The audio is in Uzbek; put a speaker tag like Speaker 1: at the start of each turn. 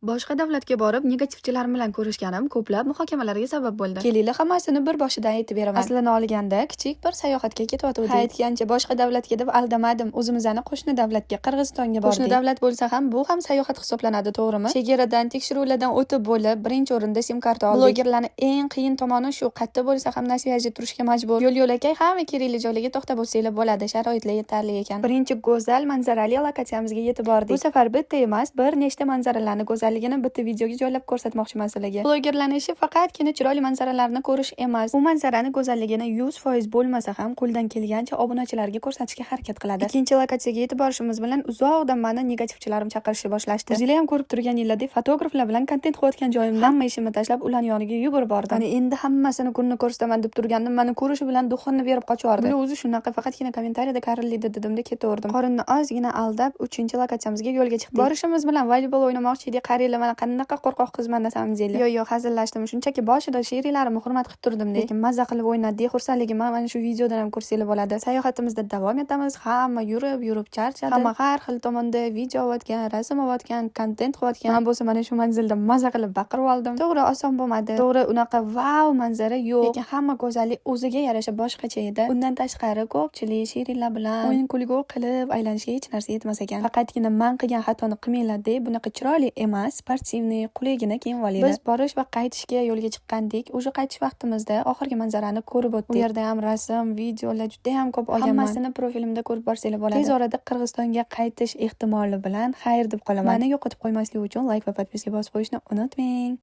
Speaker 1: Boshqa davlatga borib, negativchilar bilan ko'rishganim ko'plab muhokamalarga sabab bo'ldi. Kelinglar hammasini bir boshidan aytib beraman. Aslini olganda, kichik bir sayohatga ketayotgandik. Aytgancha boshqa davlatga deb aldamadim. O'zimizning qo'shni davlatga, Qirg'izistonga bordik. Qo'shni davlat bo'lsa ham, bu ham sayohat hisoblanadi, to'g'rimi? Chegaradan tekshiruvlardan o'tib bo'lib, birinchi o'rinda sim karta oldik. Blogerlarning eng qiyin tomoni shu, qayerda bo'lsa ham na svyajda turishga majbur. Yo'l-yo'lakay hamma kerakli joylarga to'xtab bo'lsanglar bo'ladi. Sharoitlar yetarli ekan. Birinchi go'zal manzarali lokatsiyamizga yetib bordik. Bu safar bitta emas, bir nechta manzaralarni go'zalligini bitta videoga joylab ko'rsatmoqchiman sizlarga. Blogerlarning ishi faqatgina chiroyli manzaralarni ko'rish emas. Bu manzarani go'zalligini 100% bo'lmasa ham qo'ldan kelgancha obunachilarga ko'rsatishga harakat qiladi. Ikkinchi lokatsiyaga yetib borishimiz bilan uzoqdan meni negativchilarim chaqirishni boshlashdi. O'zinglar ham ko'rib turganingizdek, fotograflar bilan kontent qilayotgan joyimdan hamma ishimni tashlab, ularning yoniga yugurib bordim. Mana endi hammasini kunni ko'rsataman deb turgandim, meni ko'rishi bilan duxonni berib qochardi. Bu o'zi shunaqa, faqatgina kommentariyada karillaydi dedimda ketaverdim. Qorinni ozgina aldab, 3-lokatsiyamizga yo'lga chiqdik. Borishimiz bilan voleybol o'ynamoqchi edik. Qaranglar, mana qanaqa qo'rqoq qizman desam deylar. Yo'q, hazillashdim. Shunchaki boshida sheriklarimni hurmat qilib turdim, lekin maza qilib o'ynadik. Xursandligimni mana shu videodan ham ko'rsanglar bo'ladi. Sayohatimizda davom etamiz. Hamma yurib charchadi. Hamma har xil tomonda video olayotgan, rasm olayotgan, kontent qilayotgan. Men bo'lsa mana shu manzilda maza qilib baqirib oldim. To'g'ri, oson bo'lmadi. To'g'ri, unaqa vau manzara yo'q, lekin hamma go'zallik o'ziga yarasha boshqacha edi. Bundan tashqari ko'pchilik sheriklar bilan o'yin kulgu qilib aylanishga hech narsa yetmas ekan. Faqatgina men qilgan xatoni qilmanglar deb bunaqa chiroyli emas, sportivniy, qulaygina kiyib olinglar. Biz borish va qaytishga yo'lga chiqqandik. O'sha qaytish vaqtimizda oxirgi manzarani ko'rib o'tdik. U yerda ham rasm, videolar juda ham ko'p olganman. Hammasini profilimda ko'rib borsanglar bo'ladi. Tez orada Qirg'izistonga qaytish ehtimoli bilan xayr deb qolaman. Meni yo'qotib qo'ymaslik uchun like va podpiska bosib qo'yishni unutmang.